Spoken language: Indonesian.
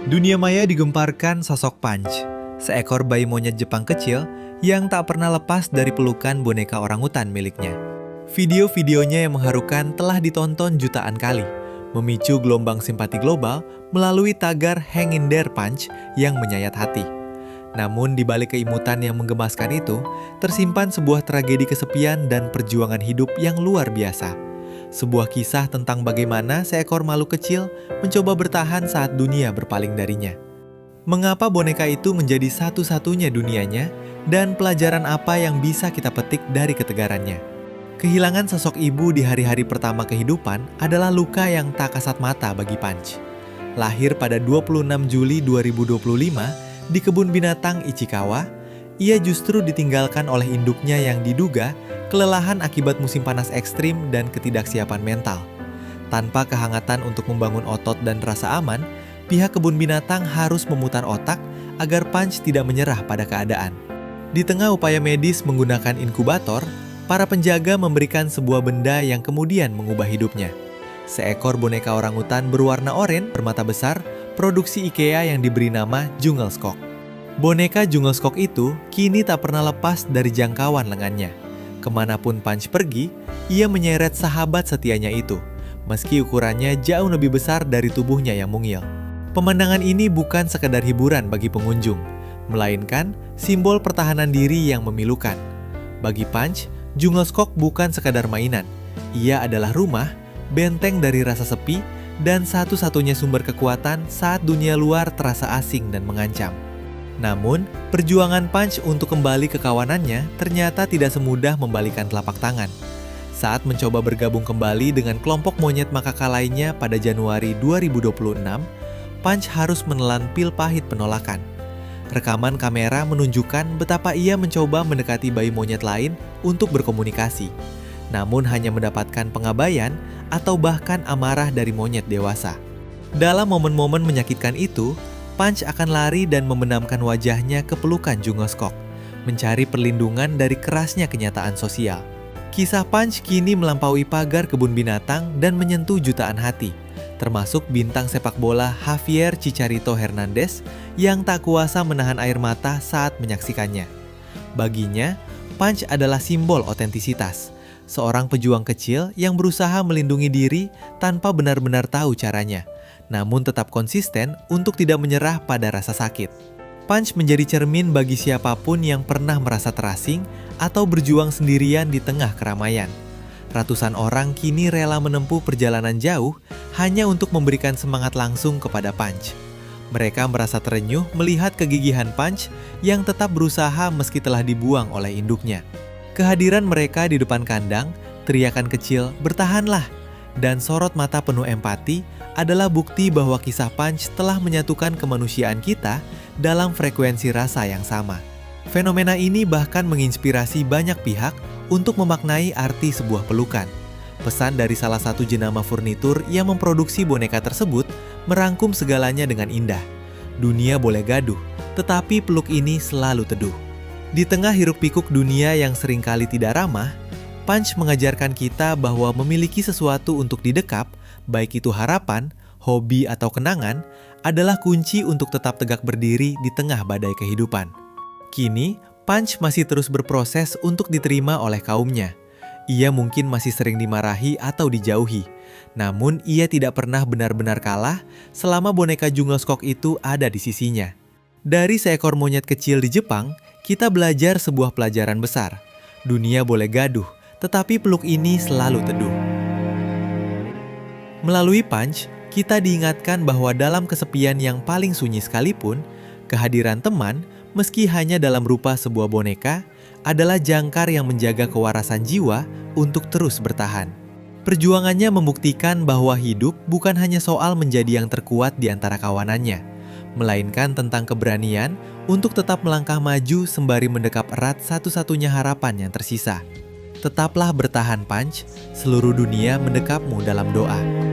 Dunia maya digemparkan sosok Punch, seekor bayi monyet Jepang kecil yang tak pernah lepas dari pelukan boneka orangutan miliknya. Video-videonya yang mengharukan telah ditonton jutaan kali, memicu gelombang simpati global melalui tagar Hang in There Punch yang menyayat hati. Namun di balik keimutan yang menggemaskan itu, tersimpan sebuah tragedi kesepian dan perjuangan hidup yang luar biasa. Sebuah kisah tentang bagaimana seekor makhluk kecil mencoba bertahan saat dunia berpaling darinya. Mengapa boneka itu menjadi satu-satunya dunianya, dan pelajaran apa yang bisa kita petik dari ketegarannya. Kehilangan sosok ibu di hari-hari pertama kehidupan adalah luka yang tak kasat mata bagi Punch. Lahir pada 26 Juli 2025 di kebun binatang Ichikawa, ia justru ditinggalkan oleh induknya yang diduga kelelahan akibat musim panas ekstrim dan ketidaksiapan mental. Tanpa kehangatan untuk membangun otot dan rasa aman, pihak kebun binatang harus memutar otak agar Punch tidak menyerah pada keadaan. Di tengah upaya medis menggunakan inkubator, para penjaga memberikan sebuah benda yang kemudian mengubah hidupnya. Seekor boneka orangutan berwarna oranye bermata besar, produksi IKEA yang diberi nama Jungle Skok. Boneka Jungle Skok itu kini tak pernah lepas dari jangkauan lengannya. Kemanapun Punch pergi, ia menyeret sahabat setianya itu, meski ukurannya jauh lebih besar dari tubuhnya yang mungil. Pemandangan ini bukan sekadar hiburan bagi pengunjung, melainkan simbol pertahanan diri yang memilukan. Bagi Punch, Jungle Skok bukan sekadar mainan. Ia adalah rumah, benteng dari rasa sepi, dan satu-satunya sumber kekuatan saat dunia luar terasa asing dan mengancam. Namun, perjuangan Punch untuk kembali ke kawanannya ternyata tidak semudah membalikan telapak tangan. Saat mencoba bergabung kembali dengan kelompok monyet makaka lainnya pada Januari 2026, Punch harus menelan pil pahit penolakan. Rekaman kamera menunjukkan betapa ia mencoba mendekati bayi monyet lain untuk berkomunikasi, namun hanya mendapatkan pengabaian atau bahkan amarah dari monyet dewasa. Dalam momen-momen menyakitkan itu, Punch akan lari dan membenamkan wajahnya ke pelukan Jungle Skok, mencari perlindungan dari kerasnya kenyataan sosial. Kisah Punch kini melampaui pagar kebun binatang dan menyentuh jutaan hati, termasuk bintang sepak bola Javier Chicharito Hernandez yang tak kuasa menahan air mata saat menyaksikannya. Baginya, Punch adalah simbol otentisitas, seorang pejuang kecil yang berusaha melindungi diri tanpa benar-benar tahu caranya, namun tetap konsisten untuk tidak menyerah pada rasa sakit. Punch menjadi cermin bagi siapapun yang pernah merasa terasing atau berjuang sendirian di tengah keramaian. Ratusan orang kini rela menempuh perjalanan jauh hanya untuk memberikan semangat langsung kepada Punch. Mereka merasa terenyuh melihat kegigihan Punch yang tetap berusaha meski telah dibuang oleh induknya. Kehadiran mereka di depan kandang, teriakan kecil, "Bertahanlah!" dan sorot mata penuh empati adalah bukti bahwa kisah Punch telah menyatukan kemanusiaan kita dalam frekuensi rasa yang sama. Fenomena ini bahkan menginspirasi banyak pihak untuk memaknai arti sebuah pelukan. Pesan dari salah satu jenama furnitur yang memproduksi boneka tersebut merangkum segalanya dengan indah. Dunia boleh gaduh, tetapi peluk ini selalu teduh. Di tengah hiruk-pikuk dunia yang seringkali tidak ramah, Punch mengajarkan kita bahwa memiliki sesuatu untuk didekap, baik itu harapan, hobi, atau kenangan, adalah kunci untuk tetap tegak berdiri di tengah badai kehidupan. Kini, Punch masih terus berproses untuk diterima oleh kaumnya. Ia mungkin masih sering dimarahi atau dijauhi, namun ia tidak pernah benar-benar kalah selama boneka Jungle Skok itu ada di sisinya. Dari seekor monyet kecil di Jepang, kita belajar sebuah pelajaran besar. Dunia boleh gaduh, tetapi peluk ini selalu teduh. Melalui Punch, kita diingatkan bahwa dalam kesepian yang paling sunyi sekalipun, kehadiran teman, meski hanya dalam rupa sebuah boneka, adalah jangkar yang menjaga kewarasan jiwa untuk terus bertahan. Perjuangannya membuktikan bahwa hidup bukan hanya soal menjadi yang terkuat di antara kawanannya, melainkan tentang keberanian untuk tetap melangkah maju sembari mendekap erat satu-satunya harapan yang tersisa. Tetaplah bertahan Punch, seluruh dunia mendekapmu dalam doa.